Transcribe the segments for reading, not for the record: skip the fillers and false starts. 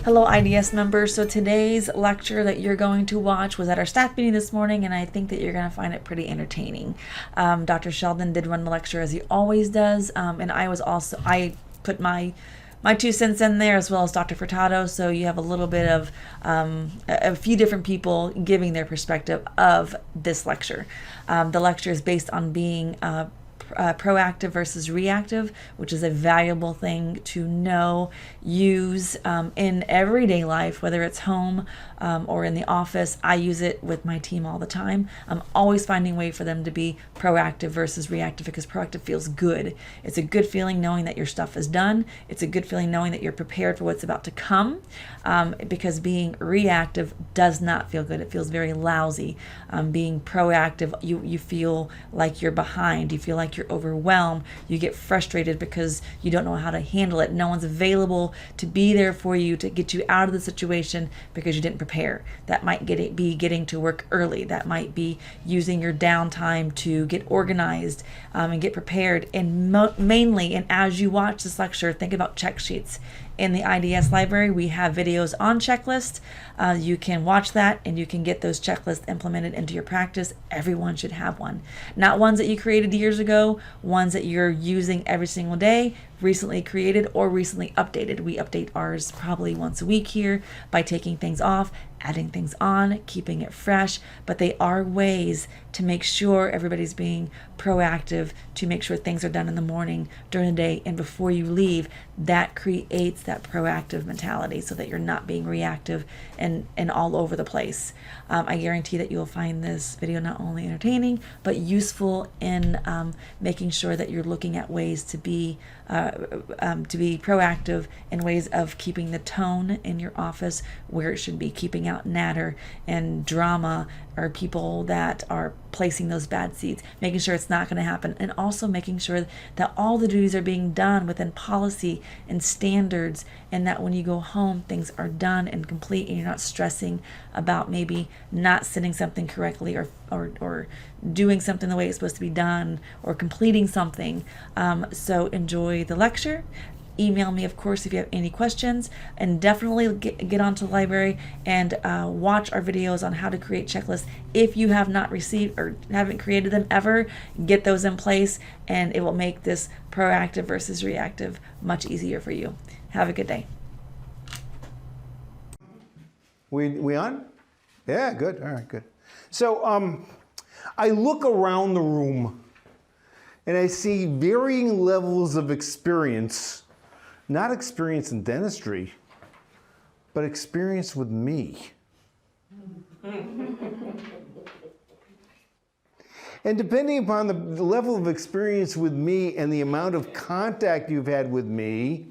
Hello IDS members. So today's lecture that you're going to watch was at our staff meeting this morning, and I think that you're going to find it pretty entertaining. Dr. Sheldon did run the lecture as he always does, and I put my 2 cents in there, as well as Dr. Furtado, so you have a little bit of a few different people giving their perspective of this lecture. The lecture is based on being proactive versus reactive, which is a valuable thing to know, use in everyday life, whether it's home or in the office. I use it with my team all the time. I'm always finding a way for them to be proactive versus reactive, because proactive feels good. It's a good feeling knowing that your stuff is done. It's a good feeling knowing that you're prepared for what's about to come, because being reactive does not feel good. It feels very lousy. Being proactive, you feel like you're behind. You feel like you're overwhelmed. You get frustrated because you don't know how to handle it. No one's available to be there for you to get you out of the situation because you didn't prepare. That might be getting to work early. That might be using your downtime to get organized and get prepared. And mainly, and as you watch this lecture, think about check sheets. In the IDS library, we have videos on checklists. You can watch that and you can get those checklists implemented into your practice. Everyone should have one. Not ones that you created years ago, ones that you're using every single day, recently created or recently updated. We update ours probably once a week here by taking things off, adding things on, keeping it fresh, but they are ways to make sure everybody's being proactive, to make sure things are done in the morning, during the day, and before you leave. That creates that proactive mentality so that you're not being reactive and all over the place. I guarantee that you will find this video not only entertaining, but useful in making sure that you're looking at ways to be proactive, in ways of keeping the tone in your office where it should be, keeping out natter and drama or people that are placing those bad seeds, making sure it's not going to happen, and also making sure that all the duties are being done within policy and standards, and that when you go home, things are done and complete, and you're not stressing about maybe not sending something correctly or doing something the way it's supposed to be done or completing something. So enjoy the lecture. Email me, of course, if you have any questions, and definitely get onto the library and watch our videos on how to create checklists. If you have not received or haven't created them ever, get those in place, and it will make this proactive versus reactive much easier for you. Have a good day. We on? Yeah, good. All right, good. So I look around the room and I see varying levels of experience. Not experience in dentistry, but experience with me. And depending upon the level of experience with me and the amount of contact you've had with me,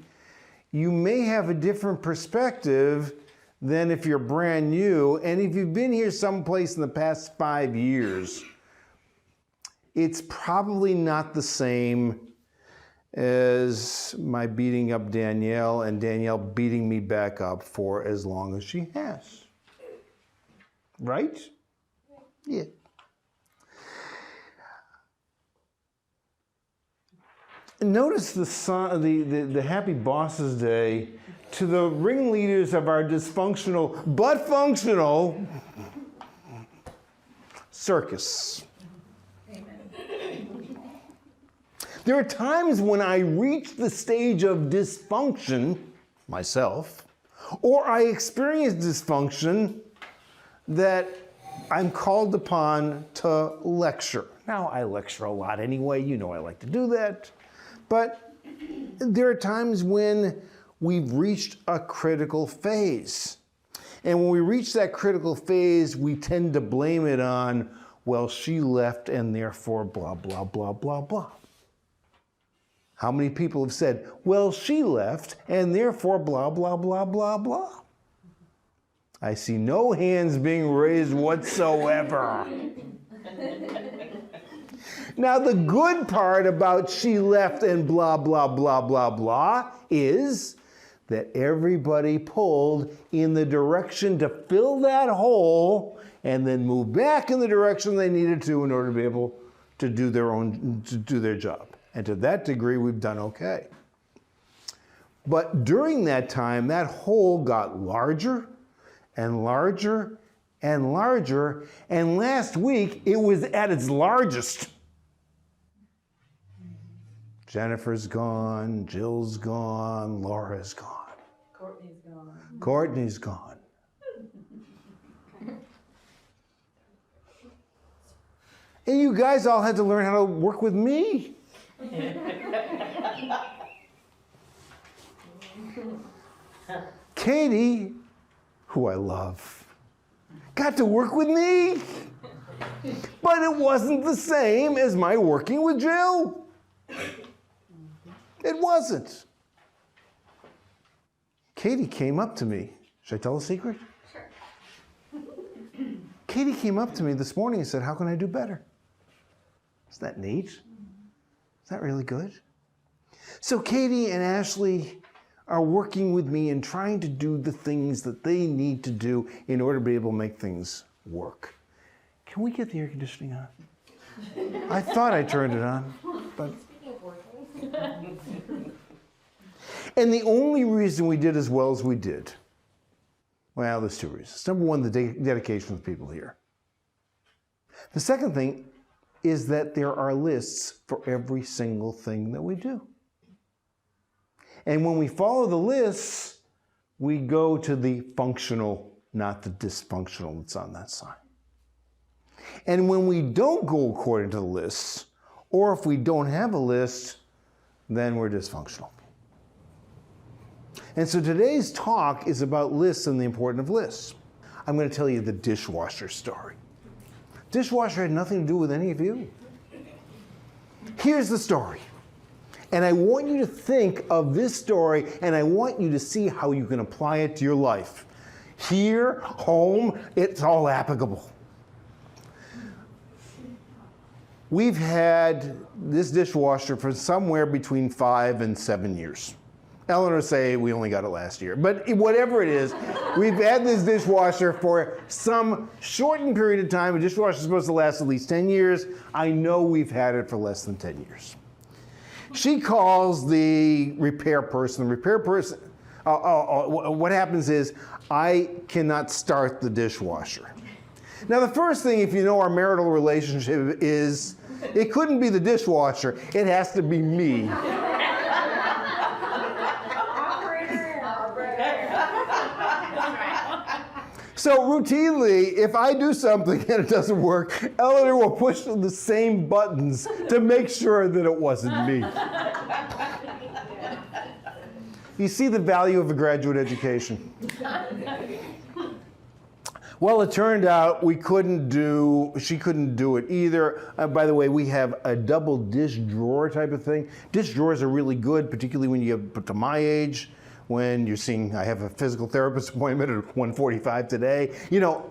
you may have a different perspective than if you're brand new. And if you've been here someplace in the past 5 years, it's probably not the same as my beating up Danielle and Danielle beating me back up for as long as she has. Right? Yeah. Notice the Happy Bosses Day to the ringleaders of our dysfunctional but functional circus. There are times when I reach the stage of dysfunction myself, or I experience dysfunction that I'm called upon to lecture. Now, I lecture a lot anyway, you know I like to do that, but there are times when we've reached a critical phase. And when we reach that critical phase, we tend to blame it on, well, she left and therefore blah, blah, blah, blah, blah. How many people have said, well, she left, and therefore blah, blah, blah, blah, blah? I see no hands being raised whatsoever. Now, the good part about she left and blah, blah, blah, blah, blah is that everybody pulled in the direction to fill that hole and then move back in the direction they needed to in order to be able to do their job. And to that degree, we've done okay. But during that time, that hole got larger and larger and larger, and last week it was at its largest. Jennifer's gone, Jill's gone, Laura's gone. Courtney's gone. Courtney's gone. And you guys all had to learn how to work with me. Katie, who I love, got to work with me. But it wasn't the same as my working with Jill. It wasn't. Katie came up to me. Should I tell a secret? Sure. Katie came up to me this morning and said, "How can I do better?" Isn't that neat? Is that really good? So Katie and Ashley are working with me and trying to do the things that they need to do in order to be able to make things work. Can we get the air conditioning on? I thought I turned it on, but... Speaking of working. And the only reason we did as well as we did, well, there's two reasons. Number one, the dedication of the people here. The second thing is that there are lists for every single thing that we do. And when we follow the lists, we go to the functional, not the dysfunctional that's on that sign. And when we don't go according to the lists, or if we don't have a list, then we're dysfunctional. And so today's talk is about lists and the importance of lists. I'm going to tell you the dishwasher story. Dishwasher had nothing to do with any of you. Here's the story. And I want you to think of this story, and I want you to see how you can apply it to your life. Here, home, it's all applicable. We've had this dishwasher for somewhere between 5 and 7 years. Eleanor say we only got it last year, but whatever it is, we've had this dishwasher for some shortened period of time. A dishwasher is supposed to last at least 10 years. I know we've had it for less than 10 years. She calls the repair person. The repair person, what happens is I cannot start the dishwasher. Now the first thing, if you know our marital relationship, is it couldn't be the dishwasher, it has to be me. So routinely, if I do something and it doesn't work, Eleanor will push the same buttons to make sure that it wasn't me. You see the value of a graduate education. Well, it turned out she couldn't do it either. By the way, we have a double dish drawer type of thing. Dish drawers are really good, particularly when you get to my age. When you're seeing, I have a physical therapist appointment at 1:45 today. You know,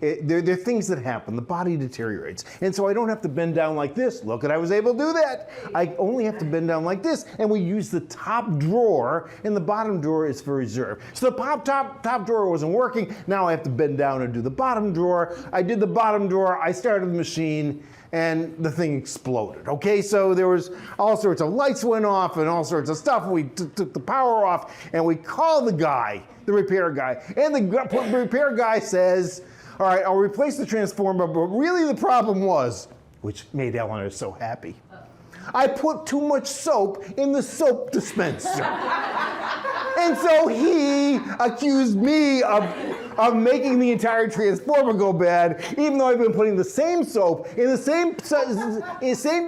there are things that happen. The body deteriorates. And so I don't have to bend down like this. Look, I was able to do that. I only have to bend down like this. And we use the top drawer, and the bottom drawer is for reserve. So the top drawer wasn't working. Now I have to bend down and do the bottom drawer. I did the bottom drawer. I started the machine, and the thing exploded, okay? So there was all sorts of lights went off and all sorts of stuff. We took the power off, and we called the guy, the repair guy. And the repair guy says, all right, I'll replace the transformer, but really the problem was, which made Eleanor so happy, I put too much soap in the soap dispenser. And so he accused me of making the entire transformer go bad, even though I've been putting the same soap in the same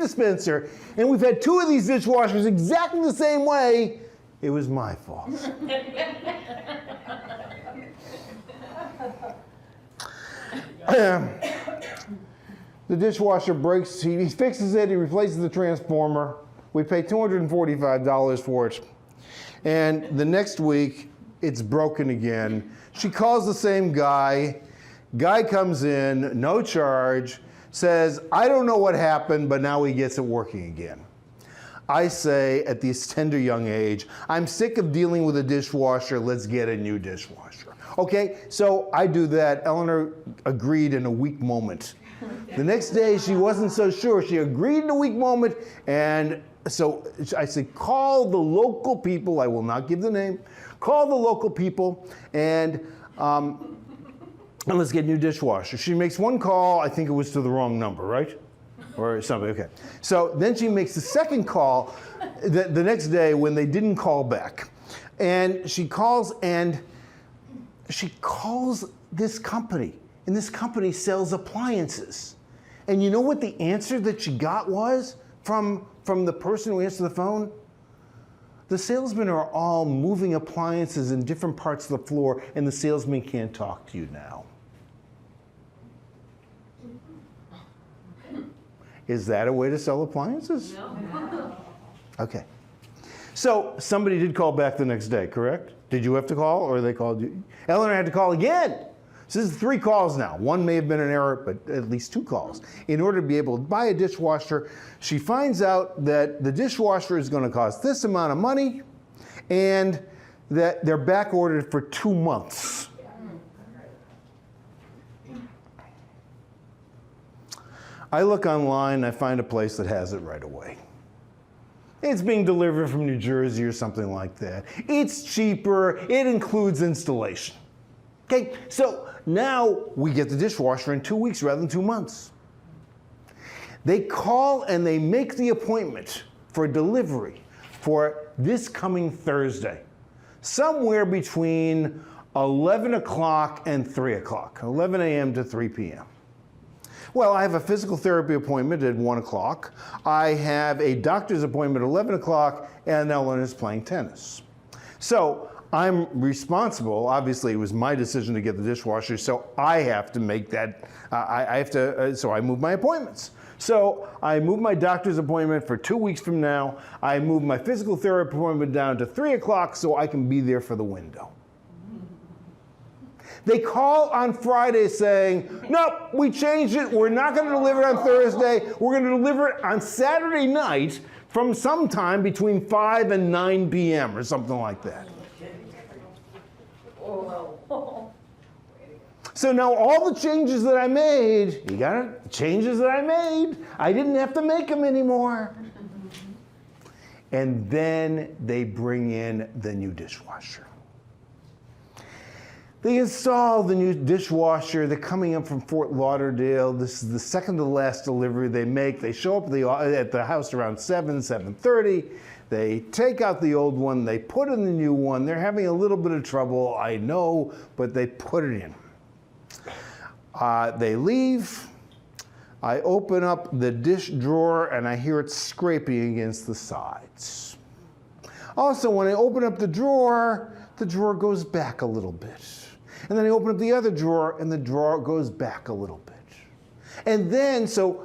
dispenser. And we've had 2 of these dishwashers exactly the same way. It was my fault. The dishwasher breaks, he fixes it, he replaces the transformer. We pay $245 for it. And the next week, it's broken again. She calls the same guy. Guy comes in, no charge, says, I don't know what happened, but now he gets it working again. I say, at this tender young age, I'm sick of dealing with a dishwasher, let's get a new dishwasher. Okay, so I do that. Eleanor agreed in a weak moment. The next day, she wasn't so sure. She agreed in a weak moment, and so I said, call the local people. I will not give the name. Call the local people, and let's get a new dishwasher. She makes one call. I think it was to the wrong number, right? Or something, okay. So then she makes the second call the next day when they didn't call back. And she calls this company, and this company sells appliances. And you know what the answer that she got was from the person who answered the phone? The salesmen are all moving appliances in different parts of the floor, and the salesman can't talk to you now. Is that a way to sell appliances? No. Okay. So somebody did call back the next day, correct? Did you have to call, or they called you? Eleanor had to call again. So this is 3 calls now. One may have been an error, but at least 2 calls. In order to be able to buy a dishwasher, she finds out that the dishwasher is going to cost this amount of money, and that they're back ordered for 2 months. I look online, I find a place that has it right away. It's being delivered from New Jersey or something like that. It's cheaper, it includes installation. Okay, so now we get the dishwasher in 2 weeks rather than 2 months. They call and they make the appointment for delivery for this coming Thursday, somewhere between 11 o'clock and 3 o'clock, 11 a.m. to 3 p.m. Well, I have a physical therapy appointment at 1 o'clock. I have a doctor's appointment at 11 o'clock, and Ellen is playing tennis. So I'm responsible. Obviously, it was my decision to get the dishwasher, so I have to make that. So I move my appointments. So I moved my doctor's appointment for 2 weeks from now. I moved my physical therapy appointment down to 3 o'clock so I can be there for the window. They call on Friday saying, nope, we changed it. We're not going to deliver it on Thursday. We're going to deliver it on Saturday night from sometime between 5 and 9 p.m. or something like that. So now all the changes that I made, you got it? Changes that I made, I didn't have to make them anymore. And then they bring in the new dishwasher. They install the new dishwasher. They're coming up from Fort Lauderdale. This is the second to last delivery they make. They show up at the house around 7:30. They take out the old one. They put in the new one. They're having a little bit of trouble, I know, but they put it in. They leave. I open up the dish drawer, and I hear it scraping against the sides. Also, when I open up the drawer goes back a little bit. And then I open up the other drawer, and the drawer goes back a little bit. And then, so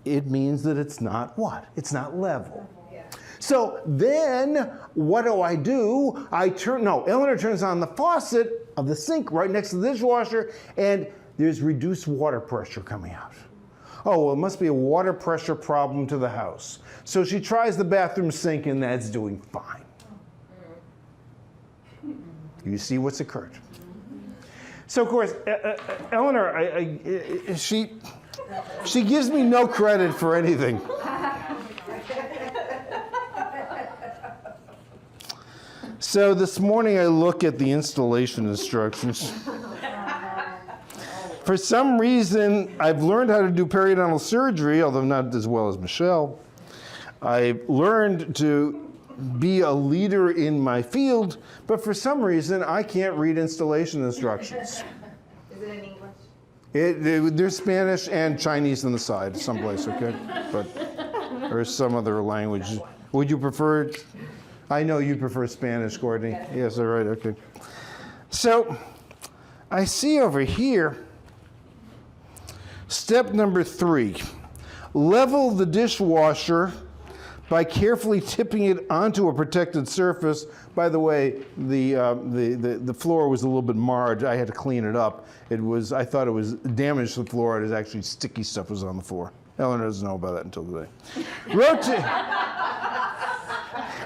it means that it's not what? It's not level. Yeah. So then, what do? Eleanor turns on the faucet of the sink right next to the dishwasher, and there's reduced water pressure coming out. Oh, well, it must be a water pressure problem to the house. So she tries the bathroom sink, and that's doing fine. You see what's occurred. So, of course, Eleanor, she gives me no credit for anything. So this morning I look at the installation instructions. For some reason, I've learned how to do periodontal surgery, although not as well as Michelle. I've learned to be a leader in my field, but for some reason, I can't read installation instructions. Is it in English? There's Spanish and Chinese on the side, someplace, okay? But or some other language. Would you prefer? I know you prefer Spanish, Courtney. Yes, all right, okay. So I see over here, step number 3, level the dishwasher by carefully tipping it onto a protected surface. By the way, the floor was a little bit marred. I had to clean it up. I thought it was damaged to the floor. It was actually sticky stuff was on the floor. Eleanor doesn't know about that until today.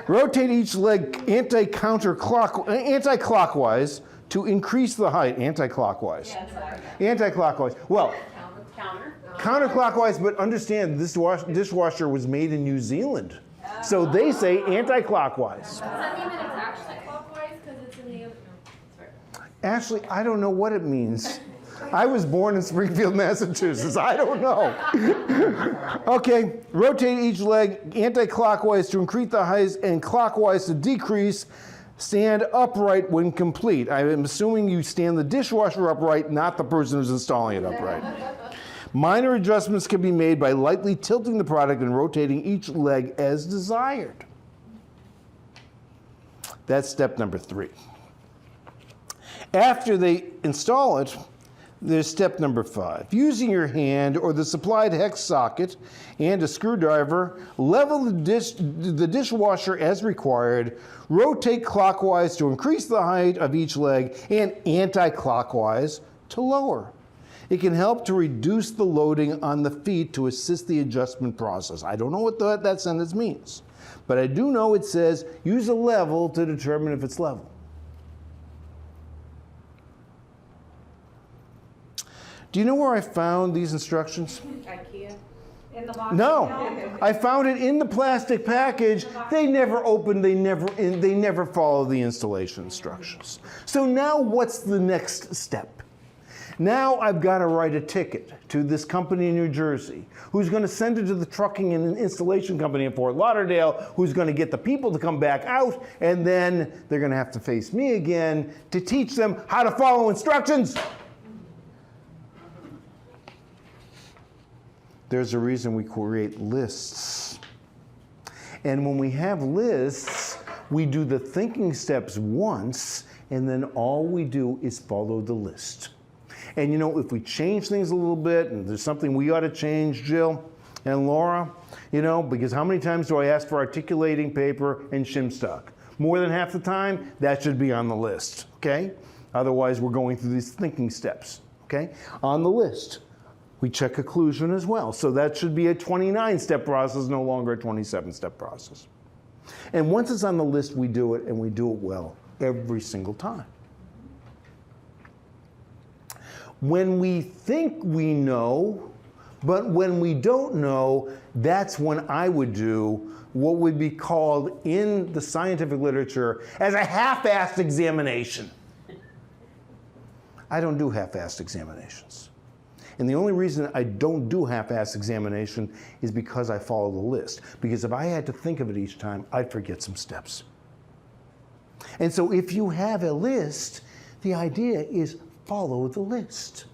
Rotate each leg anti-clockwise to increase the height. Anti-clockwise. Yeah, Anti-clockwise. Well, Counterclockwise, but understand this dishwasher was made in New Zealand. So they say anti-clockwise. Does that mean that it's actually clockwise because it's in the other? No. Actually, I don't know what it means. I was born in Springfield, Massachusetts. I don't know. Okay, rotate each leg anti-clockwise to increase the height and clockwise to decrease. Stand upright when complete. I am assuming you stand the dishwasher upright, not the person who's installing it upright. Minor adjustments can be made by lightly tilting the product and rotating each leg as desired. That's step number 3. After they install it, there's step number 5. Using your hand or the supplied hex socket and a screwdriver, level the dishwasher as required, rotate clockwise to increase the height of each leg and anti-clockwise to lower. It can help to reduce the loading on the feet to assist the adjustment process. I don't know what that sentence means, but I do know it says use a level to determine if it's level. Do you know where I found these instructions? IKEA. In the box? No, I found it in the plastic package. They never opened, they never follow the installation instructions. So now what's the next step? Now I've got to write a ticket to this company in New Jersey who's going to send it to the trucking and installation company in Fort Lauderdale who's going to get the people to come back out, and then they're going to have to face me again to teach them how to follow instructions. There's a reason we create lists. And when we have lists, we do the thinking steps once, and then all we do is follow the list. And you know, if we change things a little bit, and there's something we ought to change, Jill and Laura, you know, because how many times do I ask for articulating paper and shim stock? More than half the time, that should be on the list, okay? Otherwise, we're going through these thinking steps, okay? On the list, we check occlusion as well. So that should be a 29-step process, no longer a 27-step process. And once it's on the list, we do it, and we do it well every single time. When we think we know, but when we don't know, that's when I would do what would be called in the scientific literature as a half-assed examination. I don't do half-assed examinations. And the only reason I don't do half-assed examination is because I follow the list. Because if I had to think of it each time, I'd forget some steps. And so if you have a list, the idea is follow the list.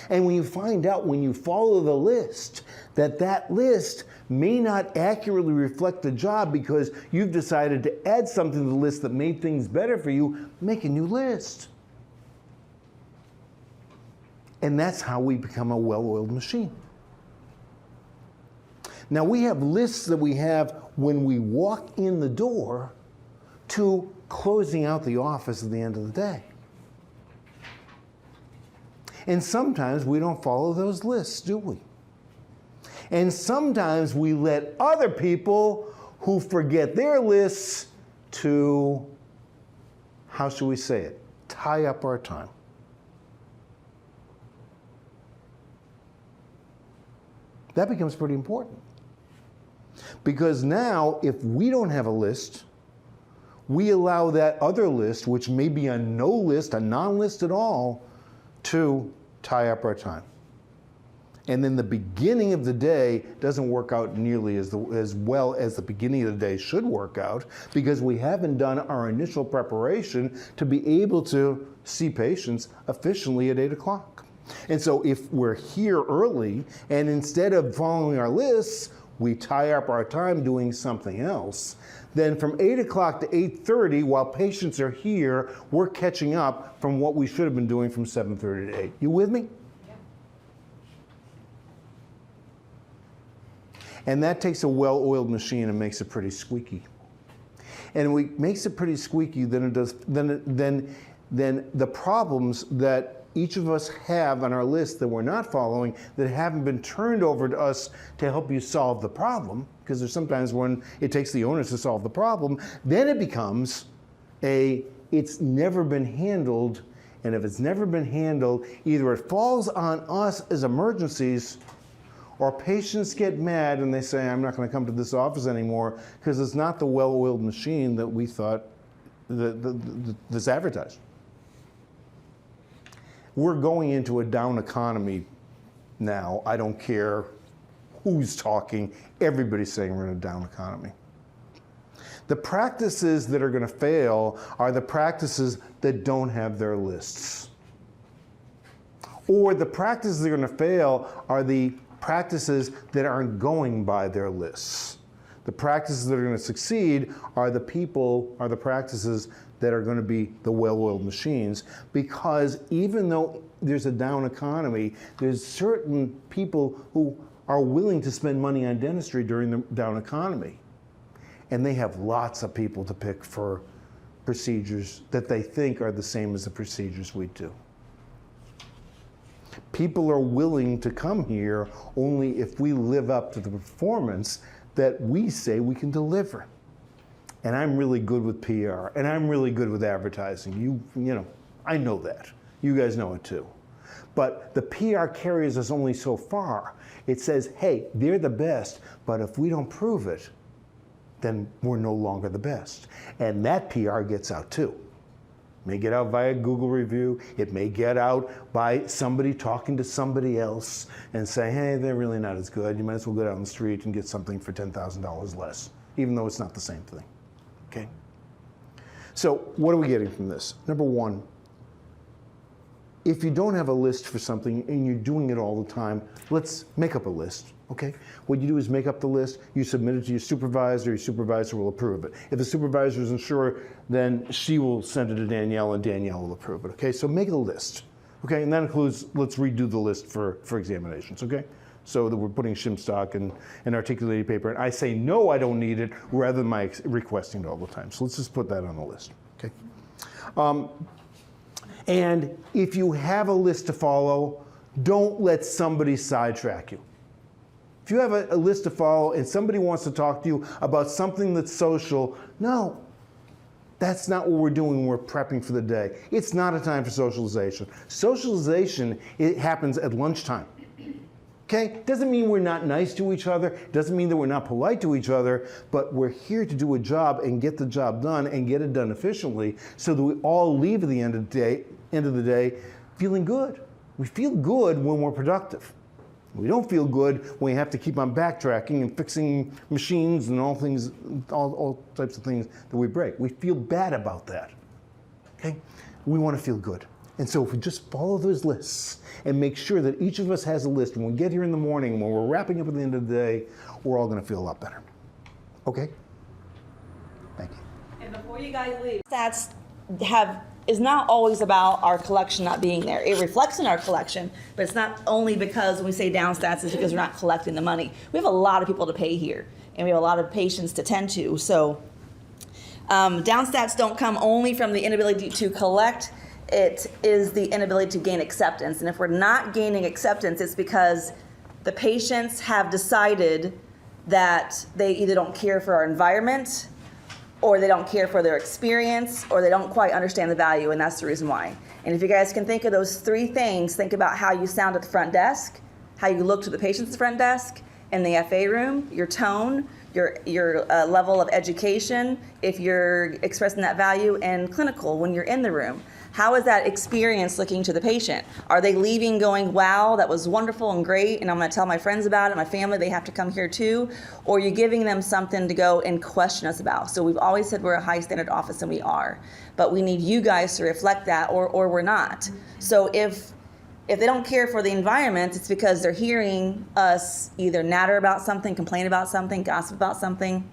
And when you find out, when you follow the list, that list may not accurately reflect the job because you've decided to add something to the list that made things better for you, make a new list. And that's how we become a well-oiled machine. Now we have lists that we have when we walk in the door to closing out the office at the end of the day. And sometimes we don't follow those lists, do we? And sometimes we let other people who forget their lists to, how should we say it, tie up our time. That becomes pretty important. Because now, if we don't have a list, we allow that other list, which may be a no list, a non-list at all, to tie up our time. And then the beginning of the day doesn't work out nearly as well as the beginning of the day should work out because we haven't done our initial preparation to be able to see patients efficiently at 8 o'clock. And so if we're here early and instead of following our lists, we tie up our time doing something else, then from 8 o'clock to 8:30, while patients are here, we're catching up from what we should have been doing from 7:30 to 8. You with me? Yeah. And that takes a well-oiled machine and makes it pretty squeaky. And when it makes it pretty squeaky, then the problems that each of us have on our list that we're not following, that haven't been turned over to us to help you solve the problem, because there's sometimes when it takes the onus to solve the problem, then it becomes it's never been handled, and if it's never been handled, either it falls on us as emergencies, or patients get mad and they say, I'm not going to come to this office anymore because it's not the well-oiled machine that we thought that's advertised. We're going into a down economy now. I don't care who's talking. Everybody's saying we're in a down economy. The practices that are going to fail are the practices that don't have their lists. Or the practices that are going to fail are the practices that aren't going by their lists. The practices that are going to succeed are the practices that are going to be the well-oiled machines, because even though there's a down economy, there's certain people who are willing to spend money on dentistry during the down economy. And they have lots of people to pick for procedures that they think are the same as the procedures we do. People are willing to come here only if we live up to the performance that we say we can deliver. And I'm really good with PR, and I'm really good with advertising. You know, I know that. You guys know it too. But the PR carries us only so far. It says, hey, they're the best, but if we don't prove it, then we're no longer the best. And that PR gets out too. It may get out via Google review. It may get out by somebody talking to somebody else and say, hey, they're really not as good. You might as well go down the street and get something for $10,000 less, even though it's not the same thing. Okay? So what are we getting from this? Number one, if you don't have a list for something and you're doing it all the time, let's make up a list. Okay? What you do is make up the list, you submit it to your supervisor will approve it. If the supervisor isn't sure, then she will send it to Danielle and Danielle will approve it. Okay? So make a list. Okay? And that includes, let's redo the list for examinations. Okay? So that we're putting shim stock and articulated paper. And I say, no, I don't need it, rather than my requesting it all the time. So let's just put that on the list. Okay? And if you have a list to follow, don't let somebody sidetrack you. If you have a list to follow and somebody wants to talk to you about something that's social, no, that's not what we're doing when we're prepping for the day. It's not a time for socialization. Socialization, it happens at lunchtime. Okay? Doesn't mean we're not nice to each other, doesn't mean that we're not polite to each other, but we're here to do a job and get the job done and get it done efficiently so that we all leave at the end of the day feeling good. We feel good when we're productive. We don't feel good when we have to keep on backtracking and fixing machines and all types of things that we break. We feel bad about that. Okay? We want to feel good. And so if we just follow those lists and make sure that each of us has a list, when we get here in the morning, when we're wrapping up at the end of the day, we're all going to feel a lot better. Okay? Thank you. And before you guys leave, stats is not always about our collection not being there. It reflects in our collection, but it's not only because when we say down stats, it's because we're not collecting the money. We have a lot of people to pay here, and we have a lot of patients to tend to. So down stats don't come only from the inability to collect. It is the inability to gain acceptance. And if we're not gaining acceptance, it's because the patients have decided that they either don't care for our environment, or they don't care for their experience, or they don't quite understand the value, and that's the reason why. And if you guys can think of those three things, think about how you sound at the front desk, how you look to the patients at the front desk, in the FA room, your tone, your level of education, if you're expressing that value, and clinical when you're in the room. How is that experience looking to the patient? Are they leaving going, wow, that was wonderful and great, and I'm going to tell my friends about it, my family, they have to come here too? Or are you giving them something to go and question us about? So we've always said we're a high standard office, and we are. But we need you guys to reflect that, or we're not. So if they don't care for the environment, it's because they're hearing us either natter about something, complain about something, gossip about something,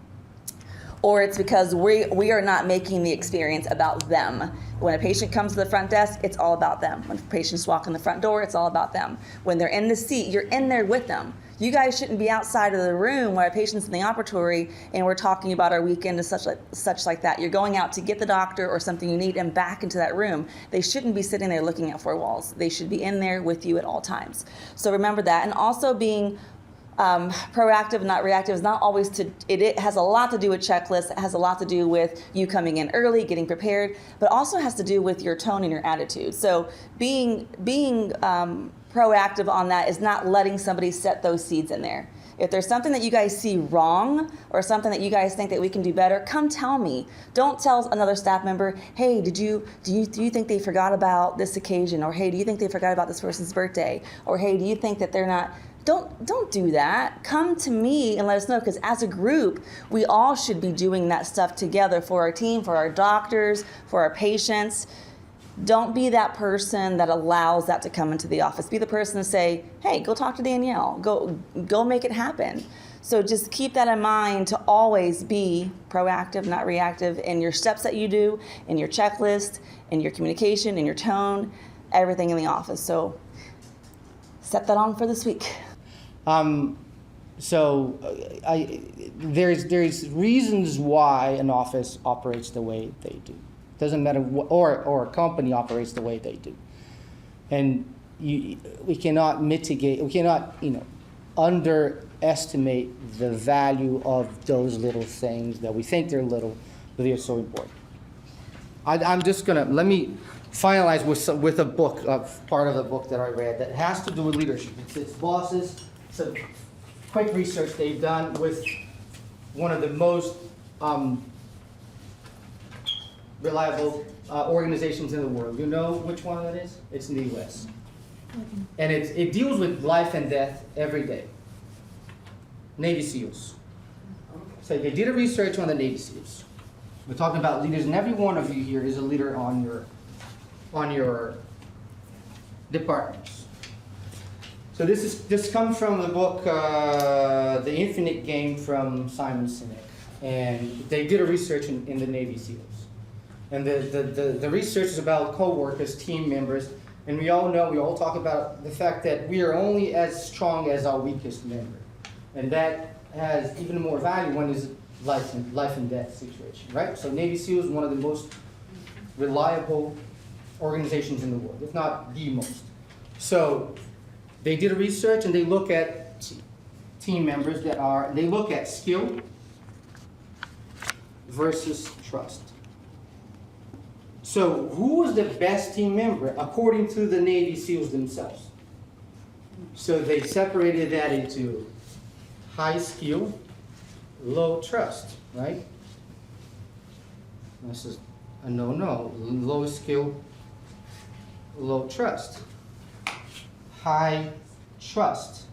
or it's because we are not making the experience about them. When a patient comes to the front desk, it's all about them. When patients walk in the front door, it's all about them. When they're in the seat, you're in there with them. You guys shouldn't be outside of the room where a patient's in the operatory and we're talking about our weekend and such like that. You're going out to get the doctor or something you need and back into that room. They shouldn't be sitting there looking at four walls. They should be in there with you at all times. So remember that. And also being proactive, not reactive, is not always it has a lot to do with checklists. It has a lot to do with you coming in early, getting prepared, but also has to do with your tone and your attitude. So being proactive on that is not letting somebody set those seeds in there. If there's something that you guys see wrong or something that you guys think that we can do better, come tell me. Don't tell another staff member, hey, do you think they forgot about this occasion? Or hey, do you think they forgot about this person's birthday? Or hey, do you think that they're not? Don't do that. Come to me and let us know, because as a group, we all should be doing that stuff together for our team, for our doctors, for our patients. Don't be that person that allows that to come into the office. Be the person to say, hey, go talk to Danielle. Go make it happen. So just keep that in mind, to always be proactive, not reactive, in your steps that you do, in your checklist, in your communication, in your tone, everything in the office. So set that on for this week. There's reasons why an office operates the way they do. Doesn't matter or a company operates the way they do, and we cannot underestimate the value of those little things that we think they're little, but they're so important. I'm just gonna let me finalize with a book, part of the book that I read that has to do with leadership. It's bosses. Some quick research they've done with one of the most reliable organizations in the world. You know which one that is? It's in the U.S. And it deals with life and death every day. Navy SEALs. So they did a research on the Navy SEALs. We're talking about leaders, and every one of you here is a leader on your departments. So this comes from the book The Infinite Game from Simon Sinek, and they did a research in the Navy SEALs. And the research is about co-workers, team members, and we all talk about the fact that we are only as strong as our weakest member. And that has even more value when it's life and death situation, right? So Navy SEALs is one of the most reliable organizations in the world, if not the most. So they did a research and they look at team members they look at skill versus trust. So who was the best team member according to the Navy SEALs themselves? So they separated that into high skill, low trust, right? This is a no. Low skill, low trust. High trust.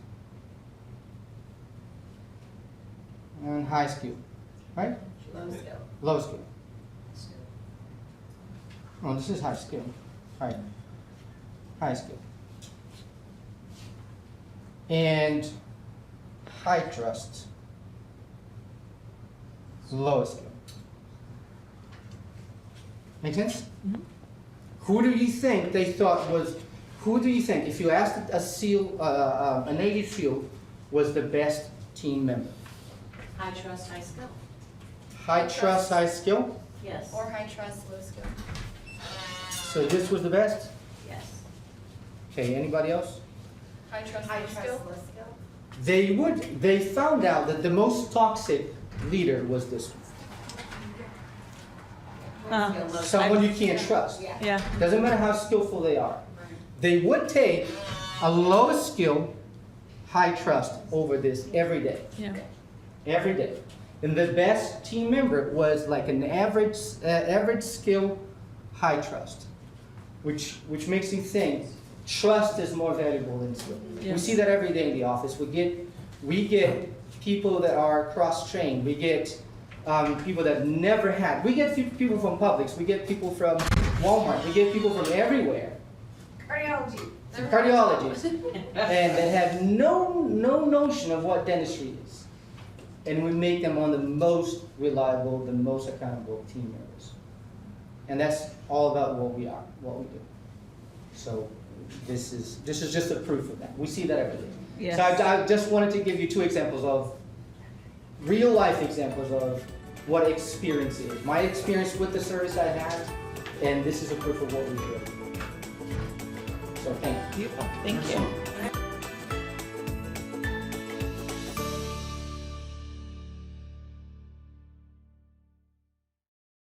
And high skill, right? Low skill. Low skill. Oh, this is high skill. Right. High skill. And high trust. Low skill. Make sense? Mm-hmm. Who do you think they thought was, if you asked a SEAL, a Navy SEAL, was the best team member? High trust, high skill. High trust, high skill? Yes. Or high trust, low skill. So this was the best? Yes. Okay, anybody else? High trust, High low trust, skill. low skill. They found out that the most toxic leader was this one. Someone you can't trust. Yeah. Doesn't matter how skillful they are. They would take a low skill, high trust over this every day. Yeah. Every day. And the best team member was like an average skill, high trust. Which makes you think trust is more valuable than skill. We Yes. see that every day in the office. We get people that are cross-trained. We get people that never had. We get people from Publix. We get people from Walmart. We get people from everywhere. Cardiology. Cardiologists. And that have no notion of what dentistry is. And we make them on the most reliable, the most accountable team members. And that's all about what we are, what we do. So this is just a proof of that. We see that every day. Yes. So I just wanted to give you two examples of real life examples of what experience is. My experience with the service I had, and this is a proof of what we do. So thank you. Thank you.